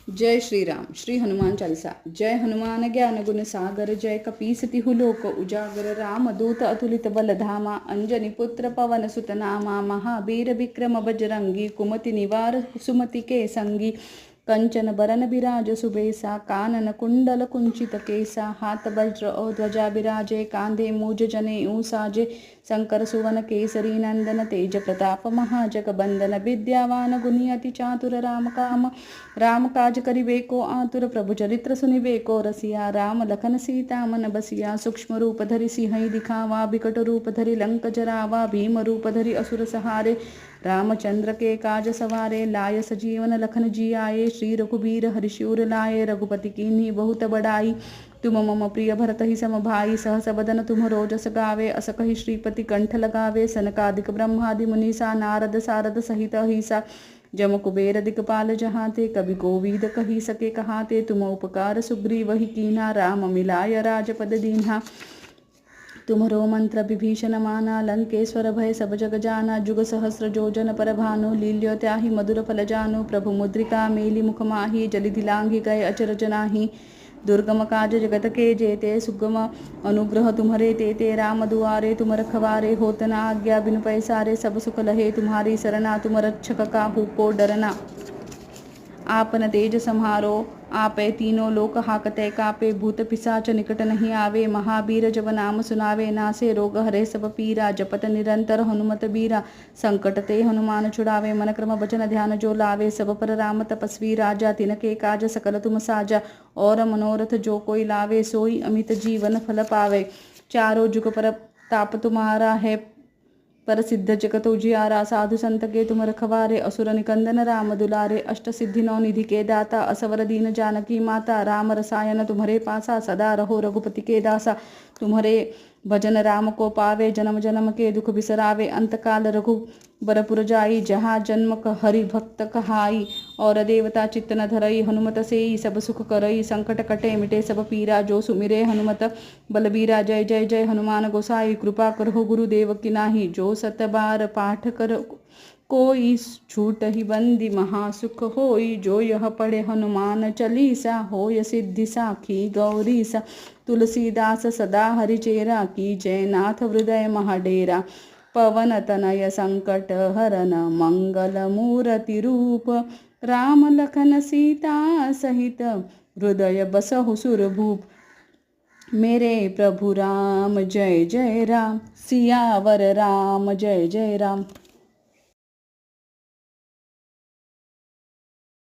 जय श्री राम। श्री हनुमान चालीसा। जय हनुमान ज्ञान गुण सागर, जय कपीस तिहु लोक उजागर, राम दूत अतुलित बल धामा, अंजनी पुत्र पवन सुत नामा, महावीर विक्रम बजरंगी, कुमति निवार सुमति के संगी, कंचन बरन बिराज सुबेसा, कानन कुंडल कुंचित केसा, हाथ वज्र और ध्वजा बिराजे, कांधे मूज जने साजे, शंकर सुवन केसरी नंदन, तेज प्रताप महाजग बंदन, विद्यावान गुणी अति चातुर, राम काज करिबे को आतुर, प्रभु चरित्र सुनिबे को रसिया, राम लखन सीता मन बसिया, सूक्ष्म रूप धरि सिंहई दिखावा, बिकट रूप धरि लंक जरावा, भीम रूप धरि असुर सहारे, रामचंद्र के काज सवारे, लाय सजीवन लखन जी आए, श्री रघुबीर हरिशूर लाए, रघुपति कीन्ही बहुत बड़ाई, तुम मम प्रिय भरत ही सम भाई, सहस बदन तुम रोजस गावे, अस कहि श्रीपति कंठ लगावे, सनकादिक ब्रह्मादि मुनीसा, नारद सारद सहित अहिसा, जम कुबेर दिक्पाल जहाते, कवि कोविद कही सके कहाते, तुम उपकार सुग्रीव ही कीन्हा, राम मिलाय राजपद दीन्हा, तुम्हरो मंत्र विभीषण माना, लंकेश्वर भय सब जग जाना, जुग सहस्र जोजन पर भानु, लील्यो त्याहि मधुर फल जानु, प्रभु मुद्रिका मेली मुख माही, जलिधि लांघि गए अचरज नाही, दुर्गम काज जगत के जेते, सुगम अनुग्रह तुम्हारे तेते, राम दुआरे तुम रखवारे, होत न आज्ञा बिनु पैसारे, सब सुख लहे तुम्हारी सरना, तुम रक्षक काहू को डरना, आपन तेज सम्हारो, आपे तीनों लोक हाकते कापे, भूत पिशाच निकट नहीं आवे, महावीर जब नाम सुनावे, नासे रोग हरे सब पीरा, जपत निरंतर हनुमत बीरा, संकट ते हनुमान छुड़ावे, मन क्रम वचन ध्यान जो लावे, सब पर राम तपस्वी राजा, तिनके काज सकल तुम साजा, और मनोरथ जो कोई लावे, सोई अमित जीवन फल पावे, चारों जुग पर ताप तुम्हारा है, पर सिद्ध जगत उजियारा, साधु संत के तुम रखवारे, असुर निकंदन राम दुलारे, अष्ट सिद्धि नौ निधि के दाता, असवर दीन जानकी माता, राम रसायन तुम्हारे पासा, सदा रहो रघुपति के दासा, तुम्हारे भजन राम को पावे, जन्म जन्म के दुख बिसरावे, अंतकाल रघुबरपुर जाई, जहाँ जन्म हरि भक्त कहाई, और देवता चित्त न धरई, हनुमत सेई सब सुख करई, संकट कटे मिटे सब पीरा, जो सुमिरे हनुमत बलबीरा, जय जय जय हनुमान गोसाई, कृपा करहु गुरुदेव की नाही, जो सत बार पाठ कर कोई छूट ही बंदी, महासुख होई, जो यह पढ़े हनुमान चालीसा, होय सिद्धि साखी गौरीसा, तुलसीदास सदा हरिचेरा, की जयनाथ हृदय महाडेरा, पवन तनय संकट हरन, मंगल मूर्ति रूप, राम लखन सीता सहित, हृदय बसहु सुरभूप, मेरे प्रभु राम जय जय राम, सियावर राम जय जय राम।